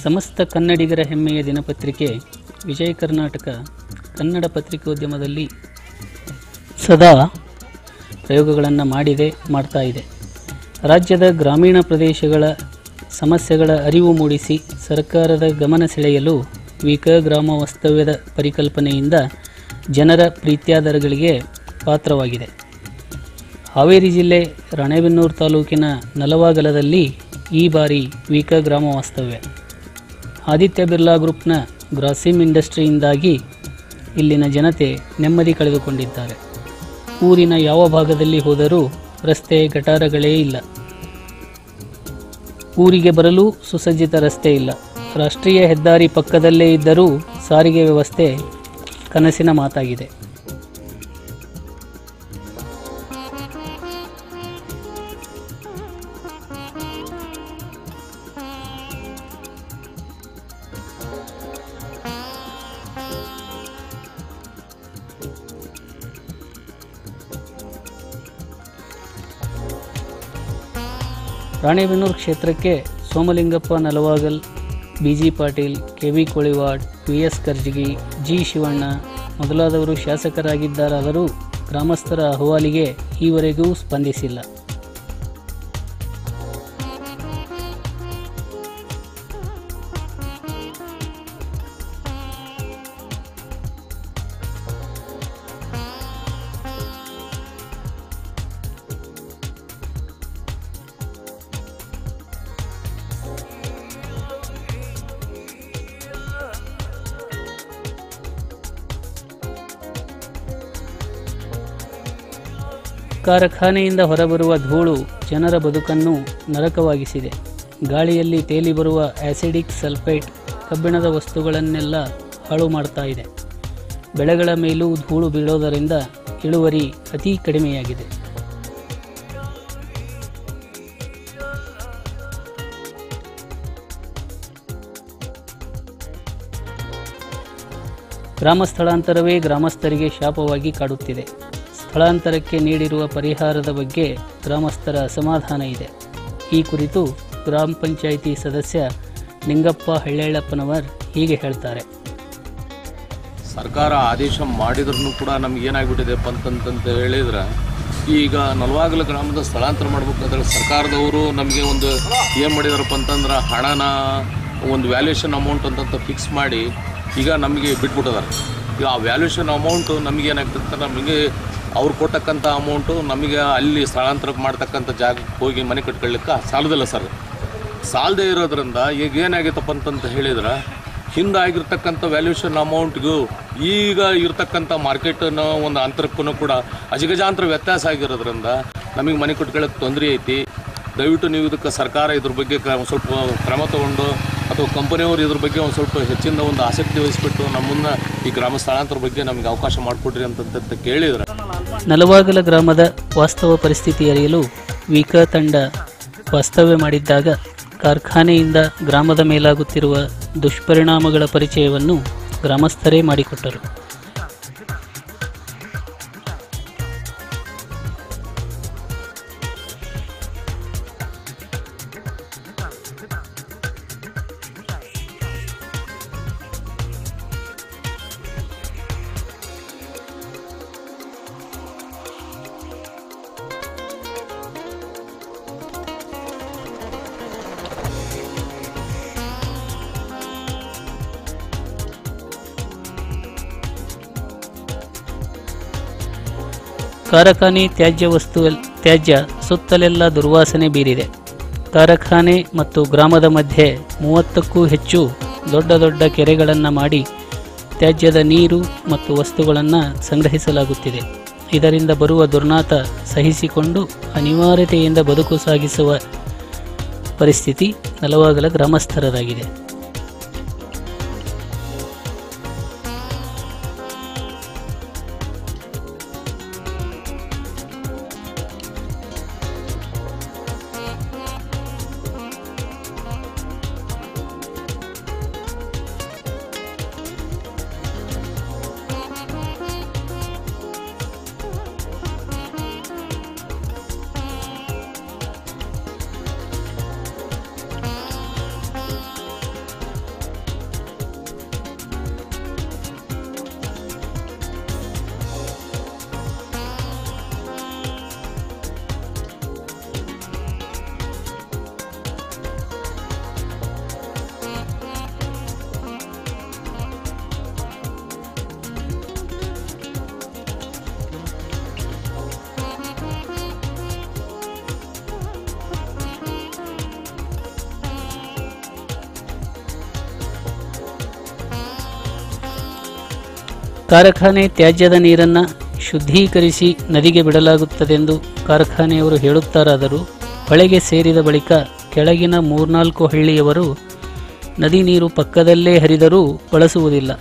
ಸಮಸ್ತ ಕನ್ನಡಿಗರ ಹೆಮ್ಮೆಯ ದಿನಪತ್ರಿಕೆ ವಿಜಯ ಕರ್ನಾಟಕ ಕನ್ನಡ ಪತ್ರಿಕೋದ್ಯಮದಲ್ಲಿ ಸದಾ ಪ್ರಯೋಗಗಳನ್ನು ಮಾಡ್ತಾ ಇದೆ. ರಾಜ್ಯದ ಗ್ರಾಮೀಣ ಪ್ರದೇಶಗಳ ಸಮಸ್ಯೆಗಳ ಅರಿವು ಮೂಡಿಸಿ ಸರ್ಕಾರದ ಗಮನ ಸೆಳೆಯಲು ವಿಕ ಗ್ರಾಮ ವಾಸ್ತವ್ಯದ ಪರಿಕಲ್ಪನೆಯಿಂದ ಜನರ ಪ್ರೀತ್ಯಾದರಗಳಿಗೆ ಪಾತ್ರವಾಗಿದೆ. ಹಾವೇರಿ ಜಿಲ್ಲೆ ರಾಣೆಬೆನ್ನೂರು ತಾಲೂಕಿನ ನಲವಾಗಲದಲ್ಲಿ ಈ ಬಾರಿ ವಿಕ ಗ್ರಾಮ ವಾಸ್ತವ್ಯ. ಆದಿತ್ಯ ಬಿರ್ಲಾ ಗ್ರೂಪ್ನ ಗ್ರಾಸಿಮ್ ಇಂಡಸ್ಟ್ರಿಯಿಂದಾಗಿ ಇಲ್ಲಿನ ಜನತೆ ನೆಮ್ಮದಿ ಕಳೆದುಕೊಂಡಿದ್ದಾರೆ. ಊರಿನ ಯಾವ ಭಾಗದಲ್ಲಿ ಹೋದರೂ ರಸ್ತೆ ಗಟಾರಗಳೇ ಇಲ್ಲ. ಊರಿಗೆ ಬರಲು ಸುಸಜ್ಜಿತ ರಸ್ತೆ ಇಲ್ಲ. ರಾಷ್ಟ್ರೀಯ ಹೆದ್ದಾರಿ ಪಕ್ಕದಲ್ಲೇ ಇದ್ದರೂ ಸಾರಿಗೆ ವ್ಯವಸ್ಥೆ ಕನಸಿನ ಮಾತಾಗಿದೆ. ರಾಣೆಬೆನ್ನೂರು ಕ್ಷೇತ್ರಕ್ಕೆ Somalingappa Nalavagal, BG. Patil, KV. Koliwad, VS. Karjagi, G. Shivanna ಮೊದಲಾದವರು ಶಾಸಕರಾಗಿದ್ದಾರಾದರೂ ಗ್ರಾಮಸ್ಥರ ಅಹವಾಲಿಗೆ ಈವರೆಗೂ ಸ್ಪಂದಿಸಿಲ್ಲ. ಕಾರ್ಖಾನೆಯಿಂದ ಹೊರಬರುವ ಧೂಳು ಜನರ ಬದುಕನ್ನು ನರಕವಾಗಿಸಿದೆ. ಗಾಳಿಯಲ್ಲಿ ತೇಲಿ ಬರುವ ಆಸಿಡಿಕ್ ಸಲ್ಫೇಟ್ ಕಬ್ಬಿಣದ ವಸ್ತುಗಳನ್ನೆಲ್ಲ ಹಾಳು ಮಾಡ್ತಾ ಇದೆ. ಬೆಳೆಗಳ ಮೇಲೂ ಧೂಳು ಬೀಳೋದರಿಂದ ಇಳುವರಿ ಅತಿ ಕಡಿಮೆಯಾಗಿದೆ. ಗ್ರಾಮ ಸ್ಥಳಾಂತರವೇ ಗ್ರಾಮಸ್ಥರಿಗೆ ಶಾಪವಾಗಿ ಕಾಡುತ್ತಿದೆ. ಸ್ಥಳಾಂತರಕ್ಕೆ ನೀಡಿರುವ ಪರಿಹಾರದ ಬಗ್ಗೆ ಗ್ರಾಮಸ್ಥರ ಅಸಮಾಧಾನ ಇದೆ. ಈ ಕುರಿತು ಗ್ರಾಮ ಪಂಚಾಯಿತಿ ಸದಸ್ಯ ನಿಂಗಪ್ಪ ಹಳ್ಳೆಳ್ಳಪ್ಪನವರ್ ಹೀಗೆ ಹೇಳ್ತಾರೆ. ಸರ್ಕಾರ ಆದೇಶ ಮಾಡಿದ್ರೂ ಕೂಡ ನಮ್ಗೆ ಏನಾಗ್ಬಿಟ್ಟಿದೆಪ್ಪ ಅಂತಂತ ಹೇಳಿದ್ರೆ, ಈಗ ನಲವಾಗಲ ಗ್ರಾಮದ ಸ್ಥಳಾಂತರ ಮಾಡ್ಬೇಕಾದ್ರೆ ಸರ್ಕಾರದವರು ನಮಗೆ ಒಂದು ಏನು ಮಾಡಿದಾರಪ್ಪ ಅಂತಂದ್ರೆ ಹಣನ ಒಂದು ವ್ಯಾಲ್ಯೂಯೇಷನ್ ಅಮೌಂಟ್ ಅಂತ ಫಿಕ್ಸ್ ಮಾಡಿ ಈಗ ನಮಗೆ ಬಿಟ್ಬಿಟ್ಟಿದ್ದಾರೆ. ಈಗ ಆ ವ್ಯಾಲ್ಯೂಯೇಷನ್ ಅಮೌಂಟು ನಮಗೆ ಏನಾಗ್ತದೆ, ನಮಗೆ ಅವ್ರು ಕೊಟ್ಟಕ್ಕಂಥ ಅಮೌಂಟು ನಮಗೆ ಅಲ್ಲಿ ಸ್ಥಳಾಂತರ ಮಾಡ್ತಕ್ಕಂಥ ಜಾಗಕ್ಕೆ ಹೋಗಿ ಮನೆ ಕಟ್ಕೊಳ್ಳಿಕ್ಕೆ ಸಾಲದಿಲ್ಲ ಸರ್. ಸಾಲದೇ ಇರೋದ್ರಿಂದ ಈಗ ಏನಾಗೈತಪ್ಪ ಅಂತಂತ ಹೇಳಿದ್ರೆ, ಹಿಂದಾಗಿರ್ತಕ್ಕಂಥ ವ್ಯಾಲ್ಯೂಯೇಷನ್ ಅಮೌಂಟ್ಗೂ ಈಗ ಇರ್ತಕ್ಕಂಥ ಮಾರ್ಕೆಟನ್ನು ಒಂದು ಅಂತರಕ್ಕೂ ಕೂಡ ಅಜಗಜಾಂತರ ವ್ಯತ್ಯಾಸ ಆಗಿರೋದ್ರಿಂದ ನಮಗೆ ಮನೆ ಕಟ್ಕೊಳ್ಳೋಕ್ಕೆ ತೊಂದರೆ ಐತಿ. ದಯವಿಟ್ಟು ನೀವು ಇದಕ್ಕೆ ಸರ್ಕಾರ ಇದ್ರ ಬಗ್ಗೆ ಸ್ವಲ್ಪ ಕ್ರಮ ತಗೊಂಡು ಅಥವಾ ಕಂಪನಿಯವರು ಇದ್ರ ಬಗ್ಗೆ ಒಂದು ಸ್ವಲ್ಪ ಹೆಚ್ಚಿನ ಒಂದು ಆಸಕ್ತಿ ವಹಿಸ್ಬಿಟ್ಟು ನಮ್ಮನ್ನು ಈ ಗ್ರಾಮ ಸ್ಥಳಾಂತರ ಬಗ್ಗೆ ನಮಗೆ ಅವಕಾಶ ಮಾಡಿಕೊಡ್ರಿ ಅಂತ ಕೇಳಿದ್ರೆ. ನಲವಾಗಲ ಗ್ರಾಮದ ವಾಸ್ತವ ಪರಿಸ್ಥಿತಿ ಅರಿಯಲು ವಿಕ ತಂಡ ವಾಸ್ತವ್ಯ ಮಾಡಿದ್ದಾಗ ಕಾರ್ಖಾನೆಯಿಂದ ಗ್ರಾಮದ ಮೇಲಾಗುತ್ತಿರುವ ದುಷ್ಪರಿಣಾಮಗಳ ಪರಿಚಯವನ್ನು ಗ್ರಾಮಸ್ಥರೇ ಮಾಡಿಕೊಟ್ಟರು. ಕಾರ್ಖಾನೆ ತ್ಯಾಜ್ಯ ಸುತ್ತಲೆಲ್ಲ ದುರ್ವಾಸನೆ ಬೀರಿದೆ. ಕಾರ್ಖಾನೆ ಮತ್ತು ಗ್ರಾಮದ ಮಧ್ಯೆ 30ಕ್ಕೂ ಹೆಚ್ಚು ದೊಡ್ಡ ದೊಡ್ಡ ಕೆರೆಗಳನ್ನು ಮಾಡಿ ತ್ಯಾಜ್ಯದ ನೀರು ಮತ್ತು ವಸ್ತುಗಳನ್ನು ಸಂಗ್ರಹಿಸಲಾಗುತ್ತಿದೆ. ಇದರಿಂದ ಬರುವ ದುರ್ನಾತ ಸಹಿಸಿಕೊಂಡು ಅನಿವಾರ್ಯತೆಯಿಂದ ಬದುಕು ಸಾಗಿಸುವ ಪರಿಸ್ಥಿತಿ ನಲವಾಗಲ ಗ್ರಾಮಸ್ಥರದಾಗಿದೆ. ಕಾರ್ಖಾನೆ ತ್ಯಾಜ್ಯದ ನೀರನ್ನು ಶುದ್ಧೀಕರಿಸಿ ನದಿಗೆ ಬಿಡಲಾಗುತ್ತದೆಂದು ಕಾರ್ಖಾನೆಯವರು ಹೇಳುತ್ತಾರಾದರೂ ಹೊಳೆಗೆ ಸೇರಿದ ಬಳಿಕ ಕೆಳಗಿನ 3-4 ಹಳ್ಳಿಯವರು ನದಿ ನೀರು ಪಕ್ಕದಲ್ಲೇ ಹರಿದರೂ ಬಳಸುವುದಿಲ್ಲ.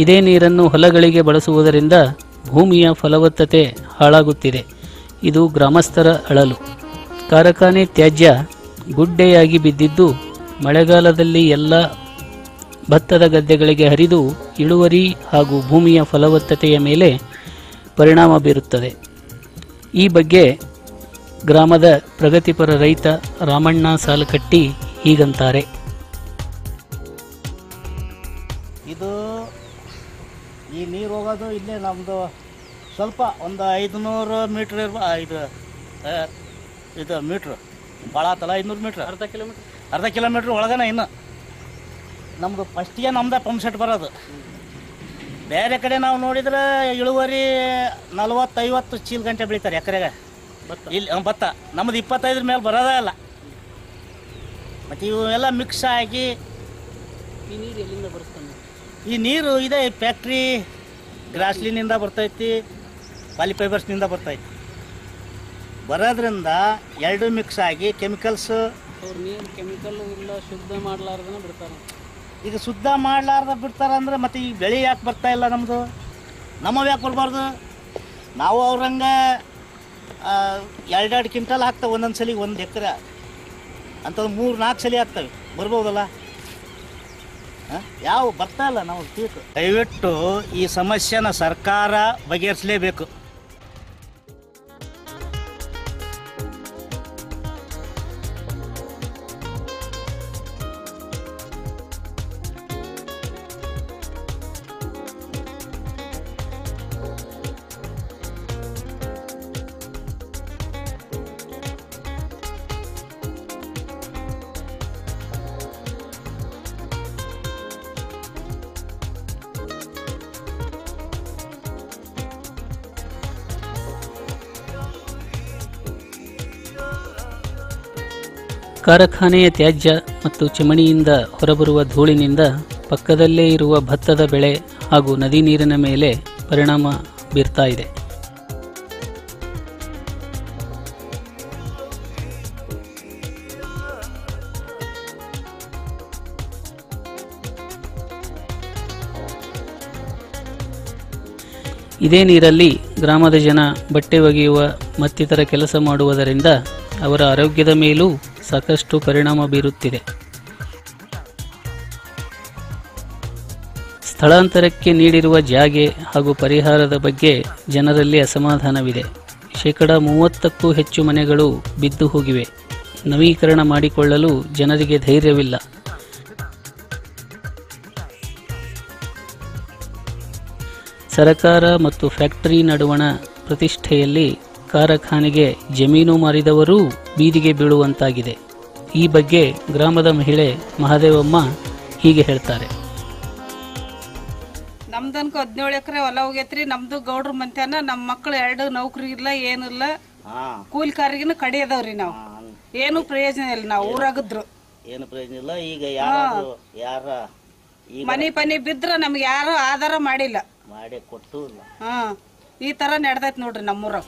ಇದೇ ನೀರನ್ನು ಹೊಲಗಳಿಗೆ ಬಳಸುವುದರಿಂದ ಭೂಮಿಯ ಫಲವತ್ತತೆ ಹಾಳಾಗುತ್ತಿದೆ. ಇದು ಗ್ರಾಮಸ್ಥರ ಅಳಲು. ಕಾರ್ಖಾನೆ ತ್ಯಾಜ್ಯ ಗುಡ್ಡೆಯಾಗಿ ಬಿದ್ದಿದ್ದು ಮಳೆಗಾಲದಲ್ಲಿ ಎಲ್ಲ ಭತ್ತದ ಗದ್ದೆಗಳಿಗೆ ಹರಿದು ಇಳುವರಿ ಹಾಗೂ ಭೂಮಿಯ ಫಲವತ್ತತೆಯ ಮೇಲೆ ಪರಿಣಾಮ ಬೀರುತ್ತದೆ. ಈ ಬಗ್ಗೆ ಗ್ರಾಮದ ಪ್ರಗತಿಪರ ರೈತ ರಾಮಣ್ಣ ಸಾಲಕಟ್ಟಿ ಹೀಗಂತಾರೆ. ಇದು ಈ ನೀರು ಹೋಗೋದು ಇಲ್ಲೇ ನಮ್ಮದು ಸ್ವಲ್ಪ ಒಂದು 500 ಮೀಟ್ರ್ ಇದು ಮೀಟ್ರ್ ಭಾಳ ಆತಲ್ಲ, 500 ಮೀಟ್ರ್, ಅರ್ಧ ಕಿಲೋಮೀಟ್ರ್ ಒಳಗನ. ಇನ್ನು ನಮ್ಮದು ಫಸ್ಟಿಗೆ ನಮ್ದು ಪಂಪ್ ಸೆಟ್ ಬರೋದು. ಬೇರೆ ಕಡೆ ನಾವು ನೋಡಿದ್ರೆ ಇಳುವರಿ 40-50 ಚೀಲ ಗಂಟೆ ಬೆಳೀತಾರೆ ಎಕರೆಗೆ ಇಲ್ಲಿ ಭತ್ತ. ನಮ್ಮದು 25 ಮೇಲೆ ಬರೋದೇ ಇಲ್ಲ. ಮತ್ತು ಇವು ಎಲ್ಲ ಮಿಕ್ಸ್ ಆಗಿ ಈ ನೀರು ಎಲ್ಲಿಂದ ಬರ್ತದೆ? ಈ ನೀರು ಇದೆ ಫ್ಯಾಕ್ಟ್ರಿ ಗ್ರಾಸ್ಲಿನಿಂದ ಬರ್ತೈತಿ, ಪಾಲಿಫೈಬರ್ಸ್ನಿಂದ ಬರ್ತೈತಿ. ಬರೋದ್ರಿಂದ ಎರಡು ಮಿಕ್ಸ್ ಆಗಿ ಕೆಮಿಕಲ್ಸ್. ಅವ್ರು ನೀರು ಕೆಮಿಕಲ್ ಇಲ್ಲ ಶುದ್ಧ ಮಾಡಲಾರ್ದನ ಬಿಡ್ತಾರೆ. ಈಗ ಶುದ್ಧ ಮಾಡಲಾರ್ದ ಬಿಡ್ತಾರೆ ಅಂದರೆ ಮತ್ತೆ ಈ ಬೆಳೆ ಯಾಕೆ ಬರ್ತಾ ಇಲ್ಲ ನಮ್ಮದು? ನಮ್ಮವು ಯಾಕೆ ಬರಬಾರ್ದು? ನಾವು ಅವ್ರಂಗೆ 2-2 ಕ್ವಿಂಟಲ್ ಹಾಕ್ತವೆ ಒಂದೊಂದು ಸಲ 1 ಎಕರೆ ಅಂಥದ್ದು 3-4 ಸಲ ಹಾಕ್ತವೆ. ಬರ್ಬೋದಲ್ಲ? ಯಾವ ಬರ್ತಾ ಇಲ್ಲ ನಾವು ತೀರ್ತು. ದಯವಿಟ್ಟು ಈ ಸಮಸ್ಯೆನ ಸರ್ಕಾರ ಬಗೆಹರಿಸಲೇಬೇಕು. ಕಾರ್ಖಾನೆಯ ತ್ಯಾಜ್ಯ ಮತ್ತು ಚಿಮಣಿಯಿಂದ ಹೊರಬರುವ ಧೂಳಿನಿಂದ ಪಕ್ಕದಲ್ಲೇ ಇರುವ ಭತ್ತದ ಬೆಳೆ ಹಾಗೂ ನದಿ ನೀರಿನ ಮೇಲೆ ಪರಿಣಾಮ ಬೀರ್ತಾ ಇದೆ. ಇದೇ ನೀರಲ್ಲಿ ಗ್ರಾಮದ ಜನ ಬಟ್ಟೆ ಒಗೆಯುವ ಮತ್ತಿತರ ಕೆಲಸ ಮಾಡುವುದರಿಂದ ಅವರ ಆರೋಗ್ಯದ ಮೇಲೂ ಸಾಕಷ್ಟು ಪರಿಣಾಮ ಬೀರುತ್ತಿದೆ. ಸ್ಥಳಾಂತರಕ್ಕೆ ನೀಡಿರುವ ಜಾಗೆ ಹಾಗೂ ಪರಿಹಾರದ ಬಗ್ಗೆ ಜನರಲ್ಲಿ ಅಸಮಾಧಾನವಿದೆ. 30%ಕ್ಕೂ ಹೆಚ್ಚು ಮನೆಗಳು ಬಿದ್ದು ಹೋಗಿವೆ. ನವೀಕರಣ ಮಾಡಿಕೊಳ್ಳಲು ಜನರಿಗೆ ಧೈರ್ಯವಿಲ್ಲ. ಸರಕಾರ ಮತ್ತು ಫ್ಯಾಕ್ಟರಿ ನಡುವಣ ಪ್ರತಿಷ್ಠೆಯಲ್ಲಿ ಕಾರ್ಖಾನೆಗೆ ಜಮೀನು ಮಾರಿದವರೂ ಬೀದಿಗೆ ಬೀಳುವಂತಾಗಿದೆ. ಈ ಬಗ್ಗೆ ಗ್ರಾಮದ ಮಹಿಳೆ ಮಹಾದೇವಮ್ಮ ಹೀಗೆ ಹೇಳ್ತಾರೆ. ನಮ್ದನ್ಕ 17 ಎಕರೆ ಹೊಲ ಹೋಗೈತ್ರಿ. ನಮ್ದು ಗೌಡ್ರ ಮಂತ್ಯಾನ ನಮ್ಮ ಮಕ್ಕಳು 2 ನೌಕರಿ ಇಲ್ಲ, ಏನಿಲ್ಲ. ಕೂಲಿಕಾರಿಗಿನ ಕಡಿಯದವ್ರಿ. ನಾವು ಏನು ಪ್ರಯೋಜನ ಇಲ್ಲ. ನಾವು ಊರಾಗಿದ್ರು ಏನು ಪ್ರಯೋಜನ ಇಲ್ಲ. ಈಗ ಯಾರ ಮನಿ ಬಿದ್ರ ನಮ್ಗೆ ಯಾರು ಆಧಾರ ಮಾಡಿಲ್ಲ, ಮಾಡಿ ಕೊಟ್ಟು ಇಲ್ಲ. ಈ ತರ ನಡೆದೈತ್ ನೋಡ್ರಿ ನಮ್ಮೂರಾಗ.